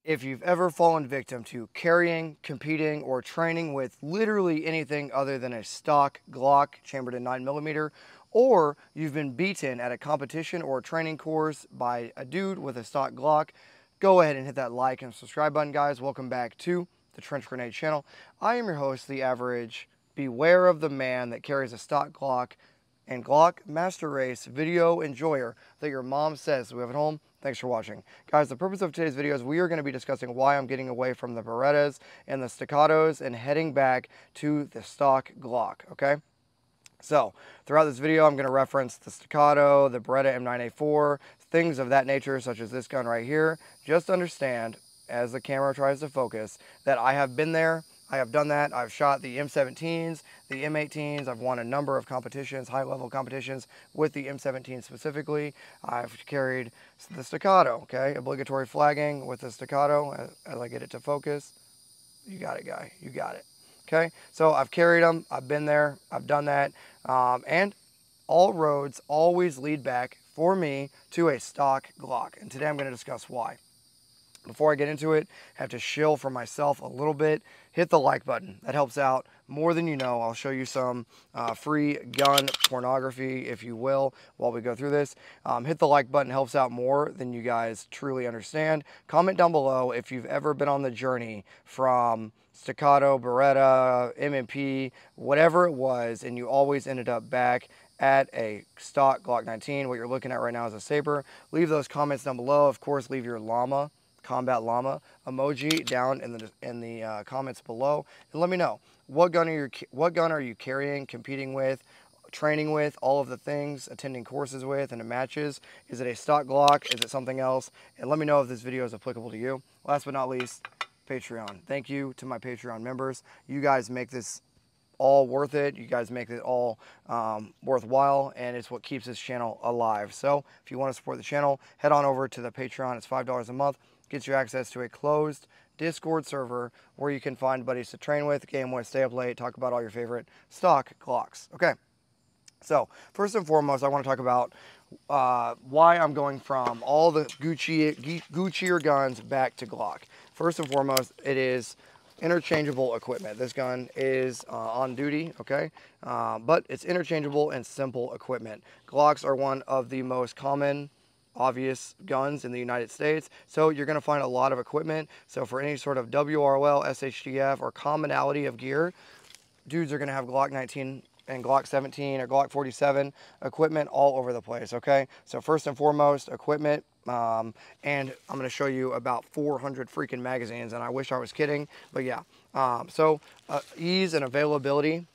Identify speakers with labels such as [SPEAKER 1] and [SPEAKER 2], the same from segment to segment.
[SPEAKER 1] If you've ever fallen victim to carrying, competing, or training with literally anything other than a stock Glock chambered in 9mm, or you've been beaten at a competition or a training course by a dude with a stock Glock, go ahead and hit that like and subscribe button, guys. Welcome back to the Trench Grenade channel. I am your host, The Average. Beware of the man that carries a stock Glock and Glock Master Race video enjoyer that your mom says we have at home. Thanks for watching. Guys, the purpose of today's video is we are going to be discussing why I'm getting away from the Berettas and the Staccatos and heading back to the stock Glock, okay? So, throughout this video, I'm going to reference the Staccato, the Beretta M9A4, things of that nature, such as this gun right here. Just understand, as the camera tries to focus, that I have been there, I have done that. I've shot the M17s, the M18s. I've won a number of competitions, high-level competitions with the M17 specifically. I've carried the Staccato, okay? Obligatory flagging with the Staccato as I get it to focus. You got it, guy. You got it. Okay? So I've carried them. I've been there. I've done that. And all roads always lead back, for me, to a stock Glock. And today I'm going to discuss why. Before I get into it, I have to shill for myself a little bit. Hit the like button. That helps out more than you know. I'll show you some free gun pornography, if you will, while we go through this. Hit the like button. Helps out more than you guys truly understand. Comment down below if you've ever been on the journey from Staccato, Beretta, M&P, whatever it was, and you always ended up back at a stock Glock 19. What you're looking at right now is a Saber. Leave those comments down below. Of course, leave your llama, combat llama emoji down in the comments below, and let me know what gun are you carrying, competing with, training with, all of the things, attending courses with, and in matches. Is it a stock Glock? Is it something else? And let me know if this video is applicable to you. Last but not least, Patreon. Thank you to my Patreon members. You guys make this all worth it. You guys make it all worthwhile, and it's what keeps this channel alive. So if you want to support the channel, head on over to the Patreon. It's $5 a month. Gets you access to a closed Discord server where you can find buddies to train with, game with, stay up late, talk about all your favorite stock Glocks. Okay, so first and foremost, I want to talk about why I'm going from all the Guccier guns back to Glock. First and foremost, it is interchangeable equipment. This gun is on duty, okay, but it's interchangeable and simple equipment. Glocks are one of the most common, obvious guns in the United States, so you're going to find a lot of equipment. So for any sort of WRL, SHTF, or commonality of gear, dudes are going to have Glock 19 and Glock 17 or Glock 47 equipment all over the place, okay? So first and foremost, equipment, and I'm going to show you about 400 freaking magazines, and I wish I was kidding, but yeah. Ease and availability,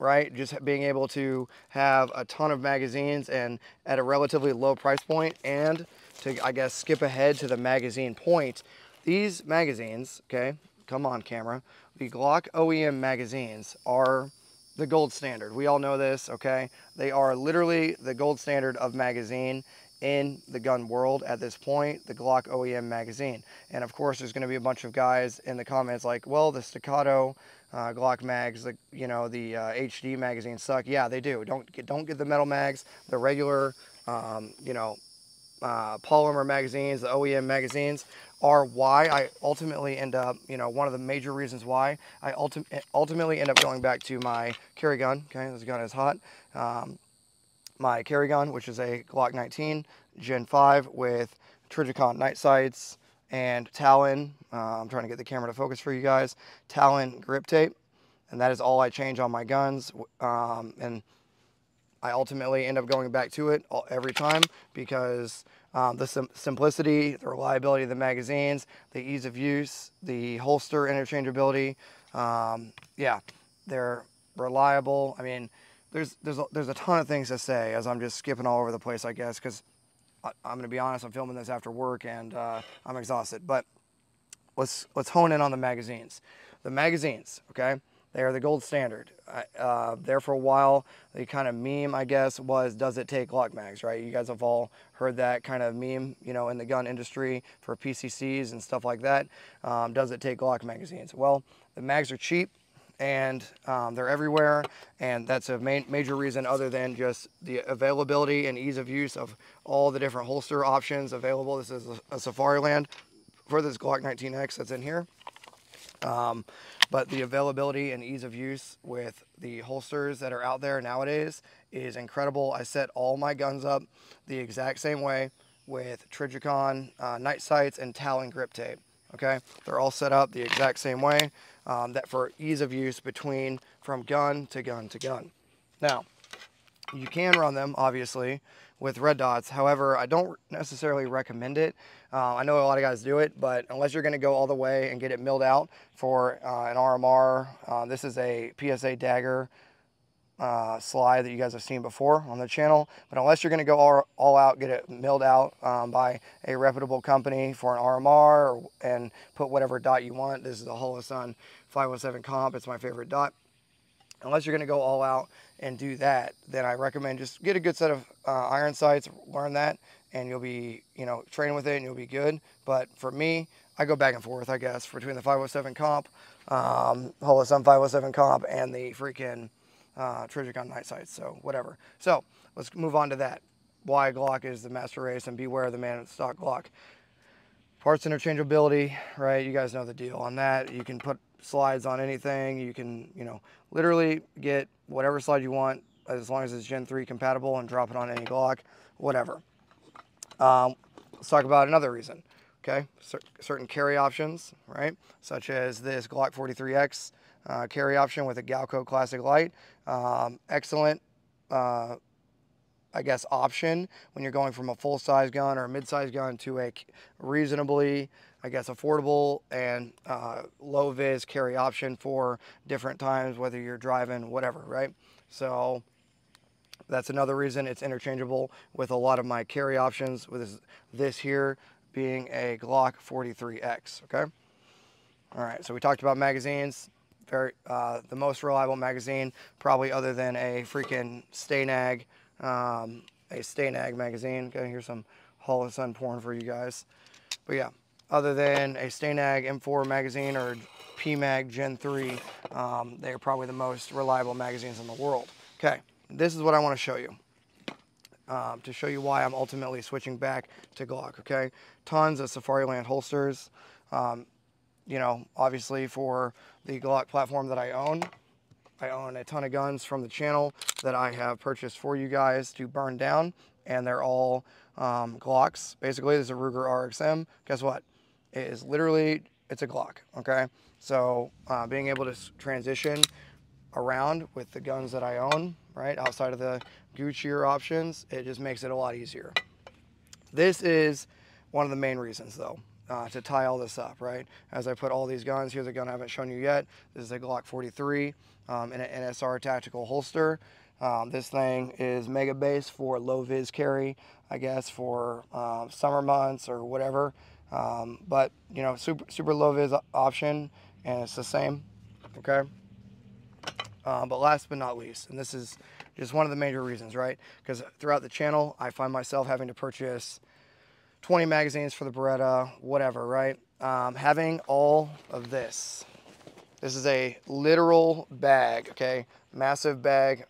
[SPEAKER 1] right? Just being able to have a ton of magazines and at a relatively low price point, and to, I guess, skip ahead to the magazine point. These magazines, okay, come on camera, the Glock OEM magazines are the gold standard. We all know this, okay? They are literally the gold standard of magazine in the gun world at this point, the Glock OEM magazine. And of course, there's going to be a bunch of guys in the comments like, well, the Staccato Glock mags, the HD magazines suck. Yeah, they do. Don't get the metal mags. The regular, polymer magazines, the OEM magazines, are why I ultimately end up, one of the major reasons why I ultimately end up going back to my carry gun. Okay, this gun is hot. My carry gun, which is a Glock 19 Gen 5 with Trijicon night sights and Talon. I'm trying to get the camera to focus for you guys. Talon grip tape, and that is all I change on my guns. And I ultimately end up going back to it every time because the simplicity, the reliability of the magazines, the ease of use, the holster interchangeability, yeah, they're reliable. I mean, there's a ton of things to say as I'm just skipping all over the place, I guess, because I'm going to be honest, I'm filming this after work and I'm exhausted. But let's hone in on the magazines. The magazines, okay? They are the gold standard. There for a while, the kind of meme, I guess, was, does it take Glock mags, right? You guys have all heard that kind of meme, in the gun industry for PCCs and stuff like that. Does it take Glock magazines? Well, the mags are cheap, and they're everywhere, and that's a major reason other than just the availability and ease of use of all the different holster options available. This is a Safariland for this Glock 19X that's in here. But the availability and ease of use with the holsters that are out there nowadays is incredible. I set all my guns up the exact same way with Trijicon night sights and Talon grip tape. Okay, they're all set up the exact same way, that for ease of use from gun to gun to gun. Now, you can run them, obviously, with red dots. However, I don't necessarily recommend it. I know a lot of guys do it, but unless you're going to go all the way and get it milled out for an RMR, this is a PSA dagger slide that you guys have seen before on the channel. But unless you're going to go all out, get it milled out by a reputable company for an RMR and put whatever dot you want. This is a Holosun 507 comp. It's my favorite dot. Unless you're going to go all out and do that, then I recommend just get a good set of iron sights, learn that, and you'll be, train with it and you'll be good. But for me, I go back and forth, I guess, between the 507 comp, Holosun 507 comp, and the freaking Trijicon night sights, so whatever. So let's move on to that. Why Glock is the master race, and beware the man with stock Glock. Parts interchangeability, right? You guys know the deal on that. You can put slides on anything. You can, literally get whatever slide you want as long as it's Gen 3 compatible and drop it on any Glock, whatever. Let's talk about another reason, okay? Certain carry options, right? Such as this Glock 43X carry option with a Galco Classic Light. Excellent, I guess, option when you're going from a full-size gun or a mid-size gun to a reasonably, I guess, affordable and low-vis carry option for different times, whether you're driving, whatever, right? So that's another reason it's interchangeable with a lot of my carry options, with this here being a Glock 43X, okay? All right, so we talked about magazines. The most reliable magazine, probably other than a freaking Stay-Nag, magazine. Okay, here's some Holosun porn for you guys. But yeah, other than a Stay-Nag M4 magazine or PMag Gen 3, they're probably the most reliable magazines in the world. Okay, this is what I want to show you. To show you why I'm ultimately switching back to Glock, okay? Tons of Safariland holsters. Obviously for the Glock platform that I own a ton of guns from the channel that I have purchased for you guys to burn down, and they're all Glocks. Basically, there's a Ruger RXM. Guess what? It's a Glock, okay? So being able to transition around with the guns that I own, right, outside of the Gucci options, it just makes it a lot easier. This is one of the main reasons, though. To tie all this up, right? As I put all these guns, here's a gun I haven't shown you yet. This is a Glock 43 in an NSR tactical holster. This thing is mega base for low vis carry, I guess, for summer months or whatever. But super low vis option, and it's the same, okay? But last but not least, and this is just one of the major reasons, right? Because throughout the channel, I find myself having to purchase 20 magazines for the Beretta, whatever, right? Having all of this. This is a literal bag, okay? Massive bag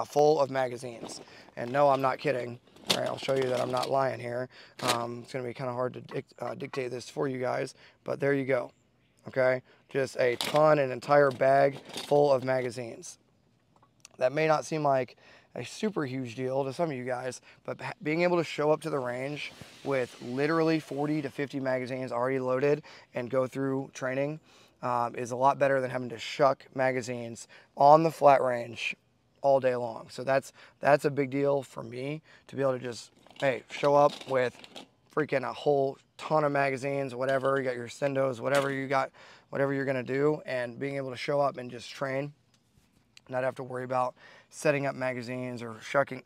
[SPEAKER 1] full of magazines. And no, I'm not kidding. All right, I'll show you that I'm not lying here. It's going to be kind of hard to dictate this for you guys, but there you go, okay? Just an entire bag full of magazines. That may not seem like a super huge deal to some of you guys, but being able to show up to the range with literally 40 to 50 magazines already loaded and go through training is a lot better than having to shuck magazines on the flat range all day long. So that's a big deal for me, to be able to just, hey, show up with freaking a whole ton of magazines, whatever, you got your Sendos, whatever you got, whatever you're gonna do, and being able to show up and just train, not have to worry about setting up magazines or shucking,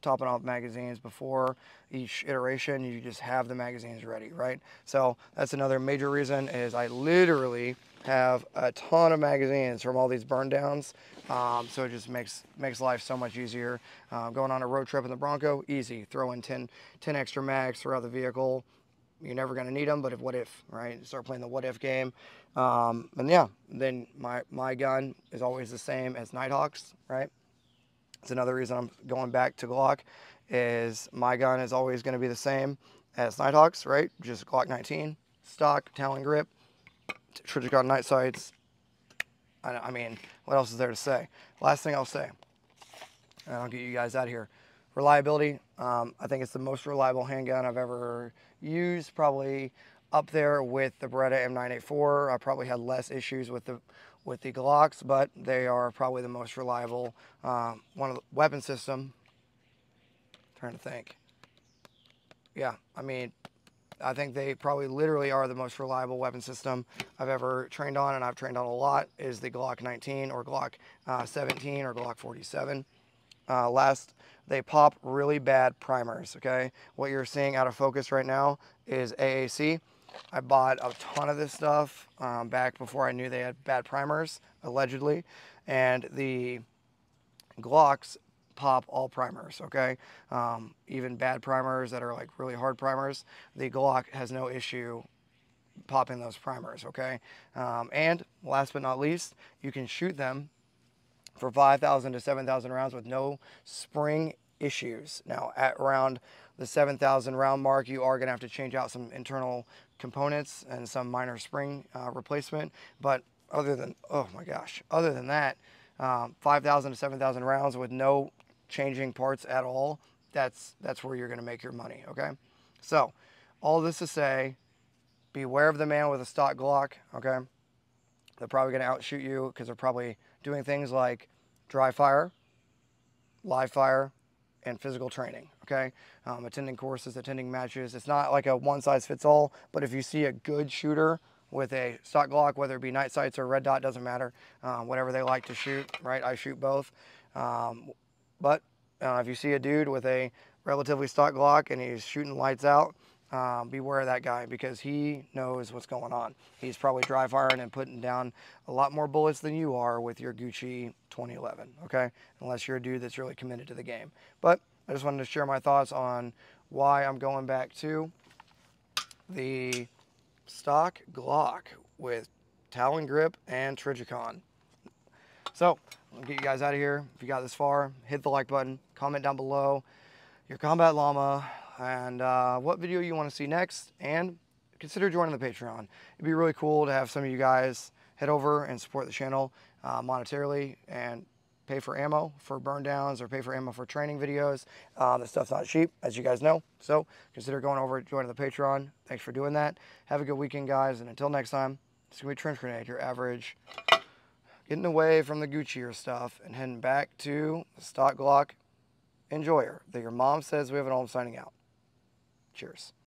[SPEAKER 1] topping off magazines before each iteration. You just have the magazines ready, right? So that's another major reason, is I literally have a ton of magazines from all these burn downs. So it just makes life so much easier. Going on a road trip in the Bronco, easy. Throw in 10 extra mags throughout the vehicle. You're never going to need them, but what if, right? Start playing the what if game. And yeah, then my gun is always the same as Nighthawk's, right? It's another reason I'm going back to Glock, is my gun is always going to be the same as Nighthawk's, right? Just Glock 19, stock Talon grip, Trijicon night sights. I mean, what else is there to say? Last thing I'll say, and I'll get you guys out of here. Reliability, I think it's the most reliable handgun I've ever used, probably up there with the Beretta M984. I probably had less issues with the Glocks, but they are probably the most reliable. One of the weapon system, trying to think. Yeah, I mean, I think they probably literally are the most reliable weapon system I've ever trained on, and I've trained on a lot, is the Glock 19 or Glock 17 or Glock 47. Last, they pop really bad primers, okay? What you're seeing out of focus right now is AAC. I bought a ton of this stuff back before I knew they had bad primers, allegedly, and the Glocks pop all primers, okay? Even bad primers that are like really hard primers, the Glock has no issue popping those primers, okay? And last but not least, you can shoot them for 5,000 to 7,000 rounds with no spring issues. Now, at around the 7,000 round mark, you are going to have to change out some internal components and some minor spring replacement. But other than, oh my gosh, other than that, 5,000 to 7,000 rounds with no changing parts at all, that's where you're going to make your money, okay? So, all this to say, beware of the man with a stock Glock, okay? They're probably going to outshoot you because they're probably doing things like dry fire, live fire, and physical training, okay? Attending courses, attending matches. It's not like a one-size-fits-all, but if you see a good shooter with a stock Glock, whether it be night sights or red dot, doesn't matter, whatever they like to shoot, right? I shoot both. But if you see a dude with a relatively stock Glock and he's shooting lights out, beware of that guy because he knows what's going on. He's probably dry firing and putting down a lot more bullets than you are with your Gucci 2011, okay? Unless you're a dude that's really committed to the game. But I just wanted to share my thoughts on why I'm going back to the stock Glock with Talon grip and Trijicon. So, I'll get you guys out of here. If you got this far, hit the like button, comment down below your combat llama, and what video you want to see next, and consider joining the Patreon. It'd be really cool to have some of you guys head over and support the channel monetarily and pay for ammo for burn downs or pay for ammo for training videos. This stuff's not cheap, as you guys know, so consider going over and joining the Patreon. Thanks for doing that. Have a good weekend, guys, and until next time, it's going to be Trench Grenade, your average getting away from the Gucci stuff and heading back to the stock Glock enjoyer that your mom says we have at home, signing out. Cheers.